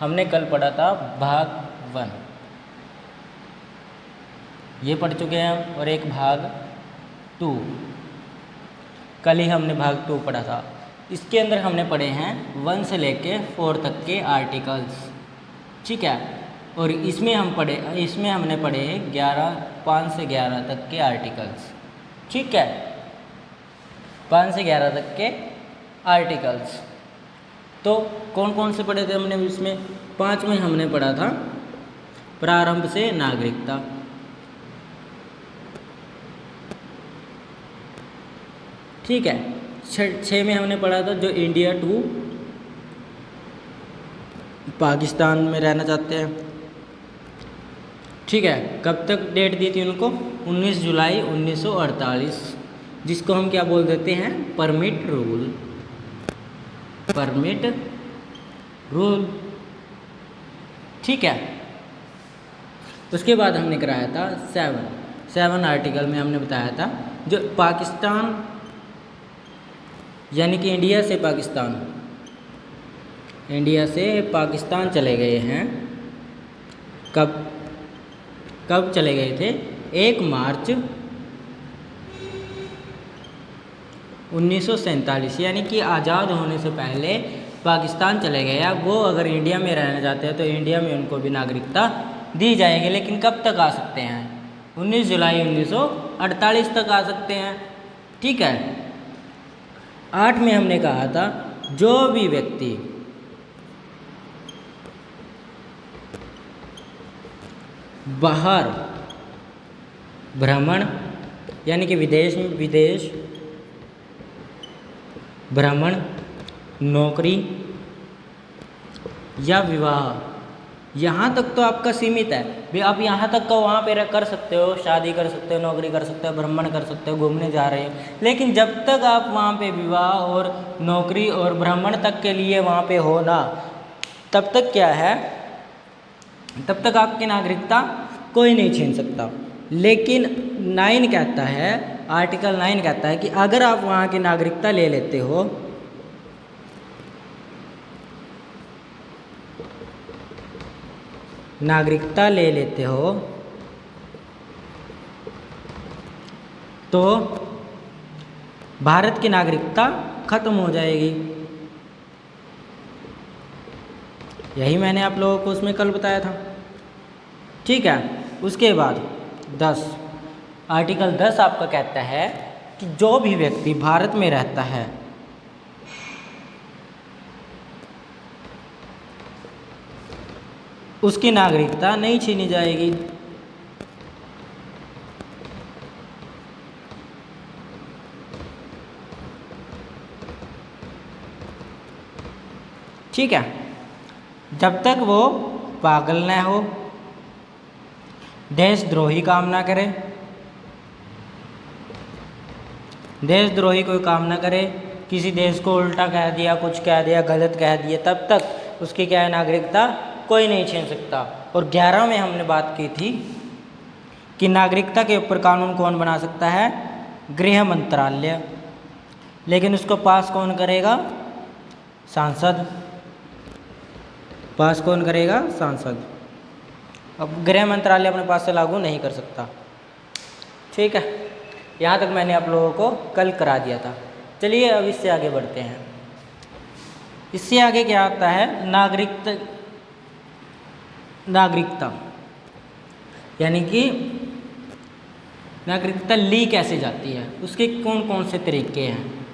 हमने कल पढ़ा था भाग 1, ये पढ़ चुके हैं हम, और एक भाग 2, कल ही हमने भाग 2 पढ़ा था। इसके अंदर हमने पढ़े हैं 1 से लेके 4 तक के आर्टिकल्स, ठीक है। और इसमें हमने पढ़े 5 से 11 तक के आर्टिकल्स, ठीक है, 5 से 11 तक के आर्टिकल्स। तो कौन कौन से पढ़े थे हमने इसमें? 5 में हमने पढ़ा था प्रारंभ से नागरिकता, ठीक है। 6 में हमने पढ़ा था जो इंडिया टू पाकिस्तान में रहना चाहते हैं, ठीक है। कब तक डेट दी थी उनको? 19 जुलाई 1948, जिसको हम क्या बोल देते हैं? परमिट रूल, परमिट रूल, ठीक है। उसके बाद हमने कराया था 7 आर्टिकल में हमने बताया था जो पाकिस्तान यानी कि इंडिया से पाकिस्तान चले गए हैं। कब चले गए थे? 1 मार्च 1947, यानी कि आज़ाद होने से पहले पाकिस्तान चले गए। अब वो अगर इंडिया में रहना चाहते हैं तो इंडिया में उनको भी नागरिकता दी जाएगी, लेकिन कब तक आ सकते हैं? 19 जुलाई 1948 तक आ सकते हैं, ठीक है। 8 में हमने कहा था जो भी व्यक्ति बाहर भ्रमण यानी कि विदेश भ्रमण, नौकरी या विवाह, यहाँ तक तो आपका सीमित है भी। आप यहाँ तक का वहाँ पे कर सकते हो, शादी कर सकते हो, नौकरी कर सकते हो, भ्रमण कर सकते हो, घूमने जा रहे हो, लेकिन जब तक आप वहाँ पे विवाह और नौकरी और भ्रमण तक के लिए वहाँ पे हो ना, तब तक क्या है? तब तक आपकी नागरिकता कोई नहीं छीन सकता। लेकिन 9 कहता है, आर्टिकल 9 कहता है कि अगर आप वहाँ की नागरिकता ले लेते हो तो भारत की नागरिकता खत्म हो जाएगी। यही मैंने आप लोगों को उसमें कल बताया था, ठीक है। उसके बाद 10, आर्टिकल 10 आपका कहता है कि जो भी व्यक्ति भारत में रहता है उसकी नागरिकता नहीं छीनी जाएगी, ठीक है, जब तक वो पागल न हो, देशद्रोही काम ना करे, देशद्रोही कोई काम ना करे, किसी देश को उल्टा कह दिया, कुछ कह दिया, गलत कह दिया, तब तक उसकी क्या है? नागरिकता कोई नहीं छीन सकता। और 11 में हमने बात की थी कि नागरिकता के ऊपर कानून कौन बना सकता है? गृह मंत्रालय, लेकिन उसको पास कौन करेगा? सांसद। पास कौन करेगा? सांसद। अब गृह मंत्रालय अपने पास से लागू नहीं कर सकता, ठीक है। यहाँ तक मैंने आप लोगों को कल करा दिया था। चलिए अब इससे आगे बढ़ते हैं। इससे आगे क्या आता है? नागरिकता यानी कि नागरिकता ली कैसे जाती है, उसके कौन कौन से तरीके हैं,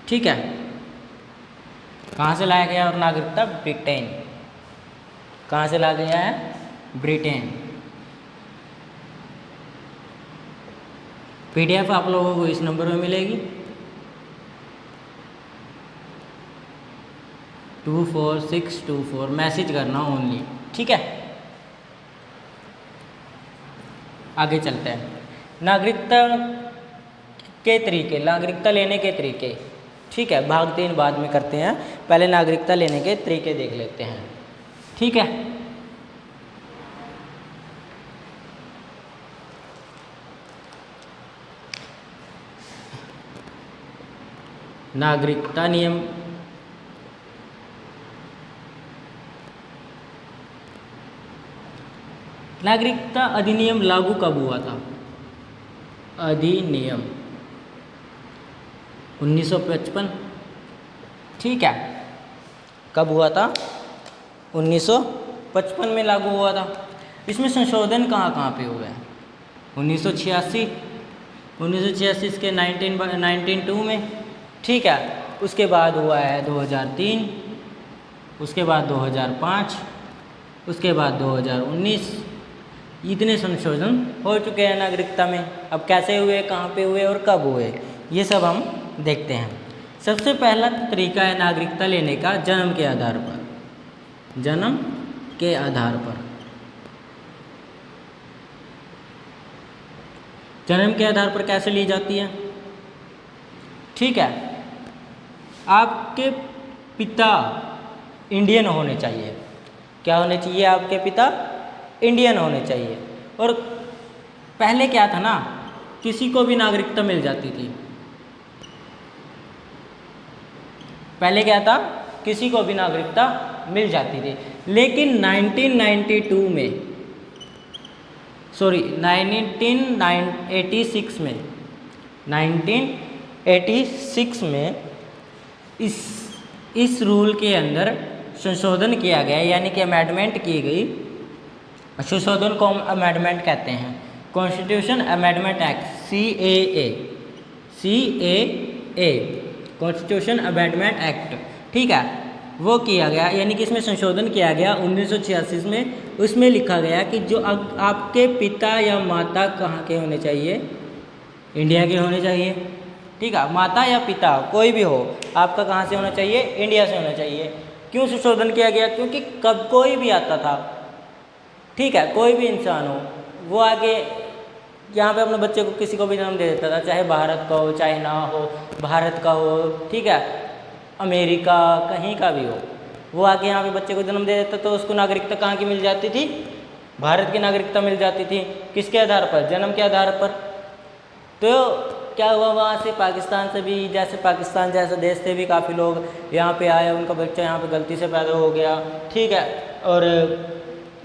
ठीक है। कहाँ से लाया गया? और नागरिकता ब्रिटेन। कहाँ से लाया गया है? ब्रिटेन। PDF आप लोगों को इस नंबर में मिलेगी 24624, मैसेज करना ओनली, ठीक है। आगे चलते हैं। नागरिकता के तरीके, नागरिकता लेने के तरीके, ठीक है। भाग 3 बाद में करते हैं, पहले नागरिकता लेने के तरीके देख लेते हैं, ठीक है। नागरिकता नियम नागरिकता अधिनियम लागू कब हुआ था? अधिनियम 1955। ठीक है, कब हुआ था? 1955 में लागू हुआ था। इसमें संशोधन कहाँ कहाँ पे हुए हैं? 1986 के 1992 में। ठीक है, उसके बाद हुआ है 2003, उसके बाद 2005, उसके बाद 2019। इतने संशोधन हो चुके हैं नागरिकता में। अब कैसे हुए, कहाँ पे हुए और कब हुए, ये सब हम देखते हैं। सबसे पहला तरीका है नागरिकता लेने का जन्म के आधार पर। जन्म के आधार पर, जन्म के आधार पर कैसे ली जाती है? ठीक है, आपके पिता इंडियन होने चाहिए। क्या होने चाहिए? आपके पिता इंडियन होने चाहिए। और पहले क्या था ना, किसी को भी नागरिकता मिल जाती थी। पहले क्या था? किसी को भी नागरिकता मिल जाती थी। लेकिन 1986 में इस रूल के अंदर संशोधन किया गया, यानी कि अमेंडमेंट की गई। संशोधन को हम अमेंडमेंट कहते हैं, constitution amendment act, CAA, constitution amendment act. ठीक है, वो किया गया, यानी कि इसमें संशोधन किया गया 1986 में। उसमें लिखा गया कि जो आपके पिता या माता कहाँ के होने चाहिए? इंडिया के होने चाहिए। ठीक है, माता या पिता कोई भी हो, आपका कहाँ से होना चाहिए? इंडिया से होना चाहिए। क्यों संशोधन किया गया? क्योंकि कब कोई भी आता था, ठीक है, कोई भी इंसान हो, वो आगे यहाँ पे अपने बच्चे को किसी को भी जन्म दे देता था, चाहे भारत का हो, चाइना हो, भारत का हो, ठीक है, अमेरिका, कहीं का भी हो, वो आके यहाँ पे बच्चे को जन्म दे देता, तो उसको नागरिकता कहाँ की मिल जाती थी? भारत की नागरिकता मिल जाती थी। किसके आधार पर? जन्म के आधार पर। तो क्या हुआ, वहाँ से पाकिस्तान से भी, जैसे पाकिस्तान जैसे देश से भी काफ़ी लोग यहाँ पे आए, उनका बच्चा यहाँ पे गलती से पैदा हो गया, ठीक है, और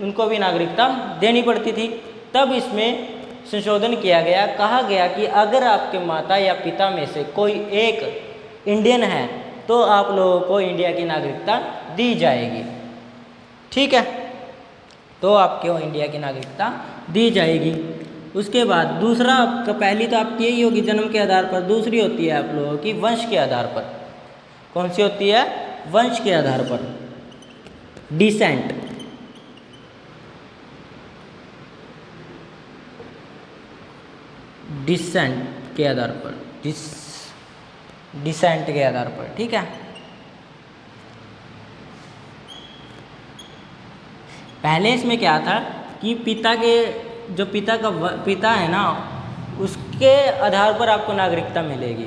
उनको भी नागरिकता देनी पड़ती थी। तब इसमें संशोधन किया गया, कहा गया कि अगर आपके माता या पिता में से कोई एक इंडियन है तो आप लोगों को इंडिया की नागरिकता दी जाएगी। ठीक है, तो आपको इंडिया की नागरिकता दी जाएगी। उसके बाद दूसरा आपका, पहली तो आपकी यही होगी जन्म के आधार पर, दूसरी होती है आप लोगों की वंश के आधार पर। कौन सी होती है? वंश के आधार पर, डिसेंट। डिसेंट के आधार पर, डिसेंट के आधार पर। ठीक है, पहले इसमें क्या था कि पिता के, जो पिता का पिता है ना, उसके आधार पर आपको नागरिकता मिलेगी।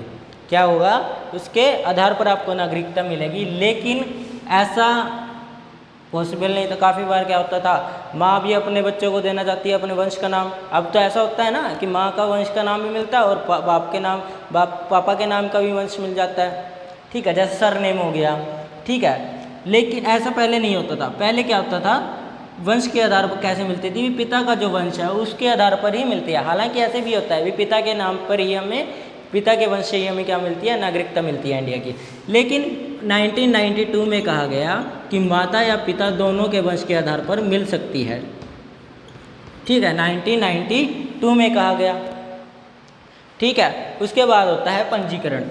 क्या होगा? उसके आधार पर आपको नागरिकता मिलेगी। लेकिन ऐसा पॉसिबल नहीं था। काफ़ी बार क्या होता था, माँ भी अपने बच्चों को देना चाहती है अपने वंश का नाम। अब तो ऐसा होता है ना कि माँ का वंश का नाम भी मिलता है और बाप के नाम, पापा के नाम का भी वंश मिल जाता है। ठीक है, जैसे सरनेम हो गया। ठीक है, लेकिन ऐसा पहले नहीं होता था। पहले क्या होता था, वंश के आधार पर कैसे मिलती थी? पिता का जो वंश है उसके आधार पर ही मिलती है। हालांकि ऐसे भी होता है, पिता के नाम पर ही हमें, पिता के वंश से ही हमें क्या मिलती है? नागरिकता मिलती है इंडिया की। लेकिन 1992 में कहा गया कि माता या पिता दोनों के वंश के आधार पर मिल सकती है। ठीक है, 1992 में कहा गया। ठीक है, उसके बाद होता है पंजीकरण।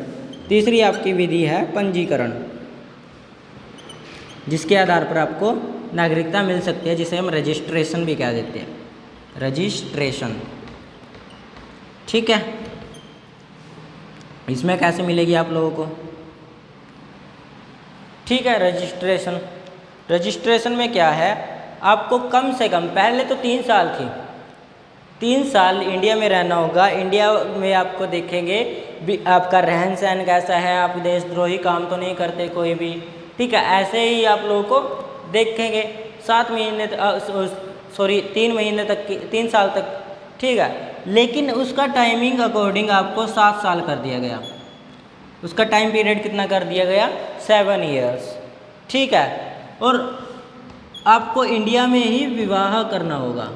तीसरी आपकी विधि है पंजीकरण, जिसके आधार पर आपको नागरिकता मिल सकती है, जिसे हम रजिस्ट्रेशन भी कह देते हैं, रजिस्ट्रेशन। ठीक है, इसमें कैसे मिलेगी आप लोगों को? ठीक है, रजिस्ट्रेशन, रजिस्ट्रेशन में क्या है, आपको कम से कम, पहले तो 3 साल थी, 3 साल इंडिया में रहना होगा। इंडिया में आपको देखेंगे आपका रहन सहन कैसा है, आप देशद्रोही काम तो नहीं करते कोई भी। ठीक है, ऐसे ही आप लोगों को देखेंगे 3 महीने तक की, 3 साल तक। ठीक है, लेकिन उसका टाइमिंग अकॉर्डिंग आपको 7 साल कर दिया गया। उसका टाइम पीरियड कितना कर दिया गया? 7 ईयर्स। ठीक है, और आपको इंडिया में ही विवाह करना होगा।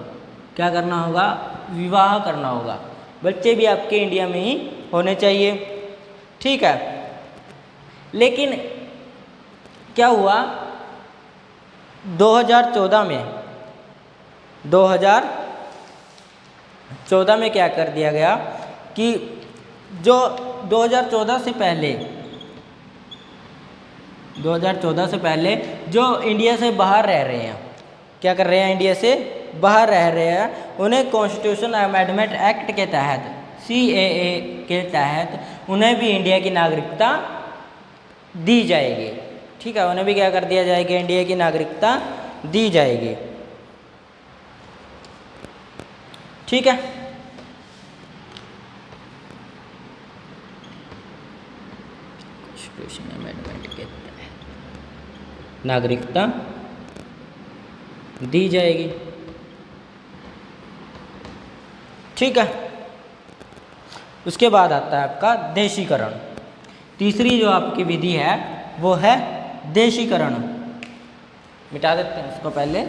क्या करना होगा, विवाह करना होगा। बच्चे भी आपके इंडिया में ही होने चाहिए, ठीक है। लेकिन क्या हुआ 2014 में क्या कर दिया गया कि जो 2014 से पहले जो इंडिया से बाहर रह रहे हैं, क्या कर रहे हैं, इंडिया से बाहर रह रहे हैं, उन्हें कॉन्स्टिट्यूशन अमेंडमेंट एक्ट के तहत, CAA के तहत उन्हें भी इंडिया की नागरिकता दी जाएगी, ठीक है। उन्हें भी क्या कर दिया जाएगा, इंडिया की नागरिकता दी जाएगी, ठीक है। कॉन्स्टिट्यूशन अमेंडमेंट के तहत नागरिकता दी जाएगी, ठीक है। उसके बाद आता है आपका देशीकरण। तीसरी जो आपकी विधि है वो है देशीकरण। मिटा देते हैं उसको पहले।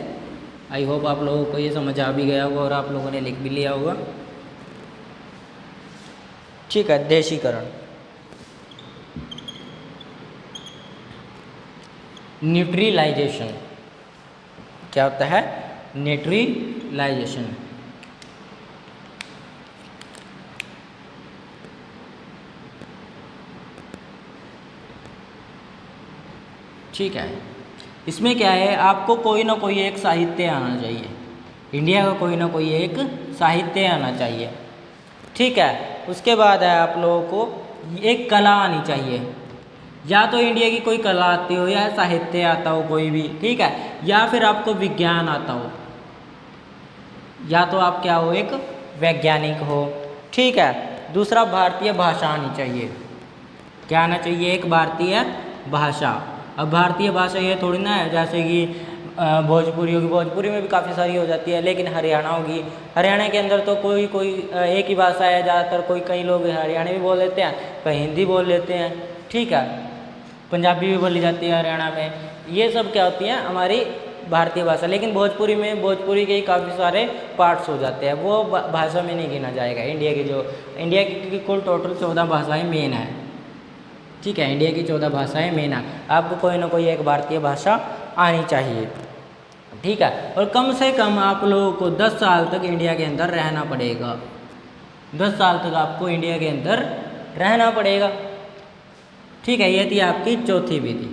आई होप आप लोगों को ये समझ आ भी गया होगा और आप लोगों ने लिख भी लिया होगा, ठीक है। देशीकरण, न्यूट्रलाइजेशन, क्या होता है, न्यूट्रलाइजेशन। ठीक है। इसमें क्या है, आपको कोई ना कोई एक साहित्य आना चाहिए, इंडिया का कोई ना कोई एक साहित्य आना चाहिए, ठीक है। उसके बाद है आप लोगों को एक कला आनी चाहिए, या तो इंडिया की कोई कला आती हो या साहित्य आता हो कोई भी, ठीक है, या फिर आपको विज्ञान आता हो, या तो आप क्या हो, एक वैज्ञानिक हो, ठीक है। दूसरा भारतीय भाषा आनी चाहिए, क्या आना चाहिए, एक भारतीय भाषा। अब भारतीय भाषा ये थोड़ी ना है जैसे कि भोजपुरी होगी, भोजपुरी में भी काफ़ी सारी हो जाती है, लेकिन हरियाणा होगी, हरियाणा के अंदर तो कोई एक ही भाषा है ज़्यादातर, कई लोग हरियाणवी भी बोल लेते हैं, कहीं हिंदी बोल लेते हैं, ठीक है, पंजाबी भी बोली जाती है हरियाणा में। ये सब क्या होती है, हमारी भारतीय भाषा। लेकिन भोजपुरी के ही काफ़ी सारे पार्ट्स हो जाते हैं, वो भाषा में नहीं गिना जाएगा। इंडिया की कुल टोटल 14 भाषाएँ मेन है, ठीक है, इंडिया की 14 भाषाएं मेन है। आपको कोई ना कोई एक भारतीय भाषा आनी चाहिए, ठीक है। और कम से कम आप लोगों को 10 साल तक इंडिया के अंदर रहना पड़ेगा, 10 साल तक आपको इंडिया के अंदर रहना पड़ेगा, ठीक है। ये थी आपकी चौथी विधि।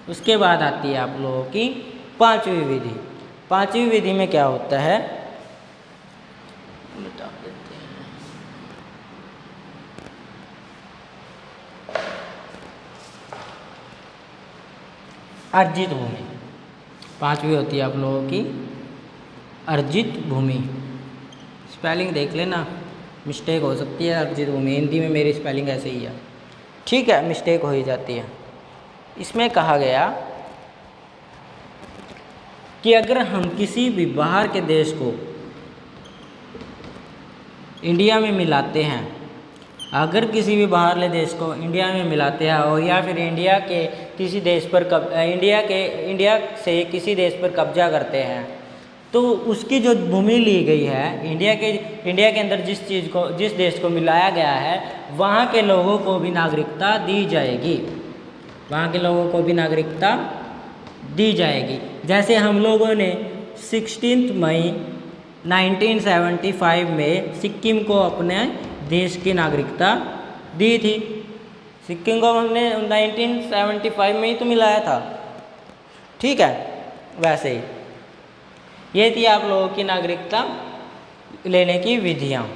उसके बाद आती है आप लोगों की पांचवी विधि। पांचवी विधि में क्या होता है, अर्जित भूमि। पांचवी होती है आप लोगों की अर्जित भूमि। स्पेलिंग देख लेना, मिस्टेक हो सकती है। अर्जित भूमि, हिंदी में मेरी स्पेलिंग ऐसे ही है, ठीक है, मिस्टेक हो ही जाती है। इसमें कहा गया कि अगर हम किसी भी बाहर के देश को इंडिया में मिलाते हैं, अगर किसी भी बाहरले देश को इंडिया में मिलाते हैं और या फिर इंडिया के किसी देश पर इंडिया से किसी देश पर कब्जा करते हैं, तो उसकी जो भूमि ली गई है, इंडिया के अंदर जिस देश को मिलाया गया है, वहाँ के लोगों को भी नागरिकता दी जाएगी, वहाँ के लोगों को भी नागरिकता दी जाएगी। जैसे हम लोगों ने 16 मई 1975 में सिक्किम को अपने देश की नागरिकता दी थी। सिक्किम को हमने 1975 में ही तो मिलाया था, ठीक है। वैसे ही ये थी आप लोगों की नागरिकता लेने की विधियाँ,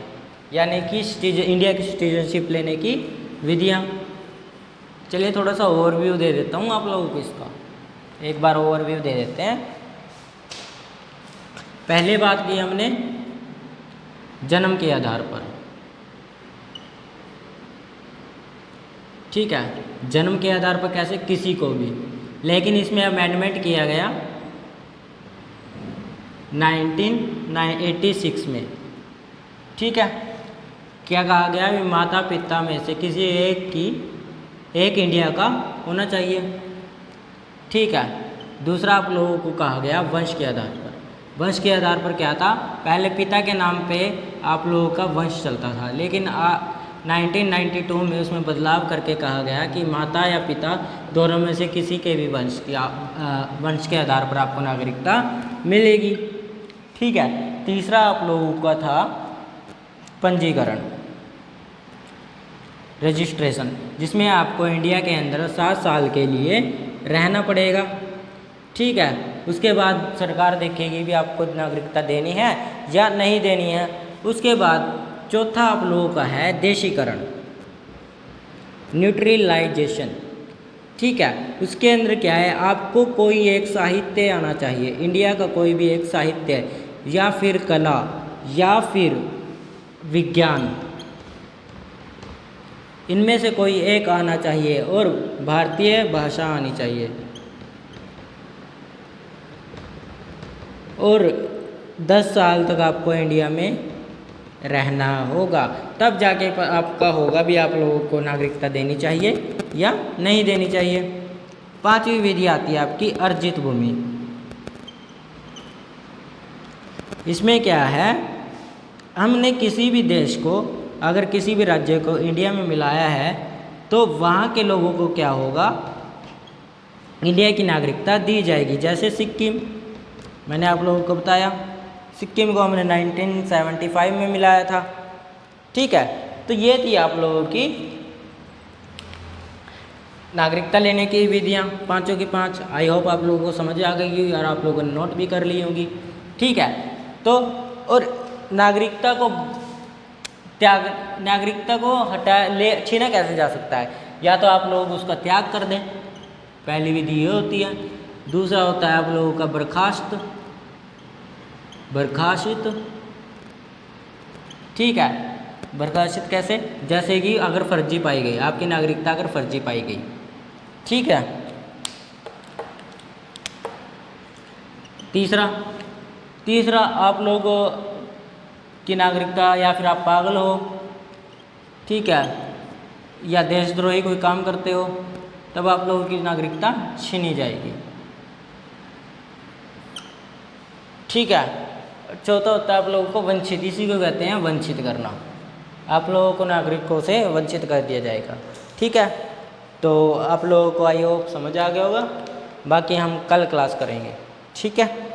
यानी कि इंडिया की सिटीजनशिप लेने की विधियाँ। चलिए थोड़ा सा ओवरव्यू दे देता हूँ आप लोगों को इसका, एक बार ओवरव्यू दे देते हैं। पहले बात की हमने जन्म के आधार पर, ठीक है, जन्म के आधार पर कैसे, किसी को भी, लेकिन इसमें अमेंडमेंट किया गया 1986 में, ठीक है। क्या कहा गया, माता पिता में से किसी एक इंडिया का होना चाहिए, ठीक है। दूसरा आप लोगों को कहा गया वंश के आधार पर। वंश के आधार पर क्या था, पहले पिता के नाम पे आप लोगों का वंश चलता था, लेकिन 1992 में उसमें बदलाव करके कहा गया कि माता या पिता दोनों में से किसी के भी वंश के आधार पर आपको नागरिकता मिलेगी। ठीक है। तीसरा आप लोगों का था पंजीकरण, रजिस्ट्रेशन, जिसमें आपको इंडिया के अंदर 7 साल के लिए रहना पड़ेगा। ठीक है। उसके बाद सरकार देखेगी भी आपको नागरिकता देनी है या नहीं देनी है। उसके बाद चौथा आप लोगों का है देशीकरण, न्यूट्रलाइजेशन। ठीक है। उसके अंदर क्या है, आपको कोई एक साहित्य आना चाहिए, इंडिया का कोई भी एक साहित्य या फिर कला या फिर विज्ञान, इनमें से कोई एक आना चाहिए और भारतीय भाषा आनी चाहिए, और 10 साल तक आपको इंडिया में रहना होगा, तब जाके आपका होगा भी आप लोगों को नागरिकता देनी चाहिए या नहीं देनी चाहिए। 5वीं विधि आती है आपकी अर्जित भूमि। इसमें क्या है, हमने किसी भी देश को, अगर किसी भी राज्य को इंडिया में मिलाया है तो वहाँ के लोगों को क्या होगा, इंडिया की नागरिकता दी जाएगी। जैसे सिक्किम, मैंने आप लोगों को बताया, सिक्किम को हमने 1975 में मिलाया था। ठीक है। तो ये थी आप लोगों की नागरिकता लेने की विधियाँ, 5 की 5। आई होप आप लोगों को समझ आ गई और आप लोगों ने नोट भी कर ली होगी। ठीक है। तो और नागरिकता को छीना कैसे जा सकता है, या तो आप लोग उसका त्याग कर दें, पहली विधि ये होती है। दूसरा होता है आप लोगों का बर्खास्त। ठीक है। बर्खास्त कैसे, जैसे कि अगर फर्जी पाई गई, आपकी नागरिकता अगर फर्जी पाई गई। ठीक है। तीसरा आप लोगों की नागरिकता, या फिर आप पागल हो, ठीक है, या देशद्रोही कोई काम करते हो, तब आप लोगों की नागरिकता छीनी जाएगी। ठीक है। चौथा होता है आप लोगों को वंचित, इसी को कहते हैं वंचित करना, आप लोगों को नागरिकों से वंचित कर दिया जाएगा। ठीक है। तो आप लोगों को आई होप समझ आ गया होगा, बाकी हम कल क्लास करेंगे। ठीक है।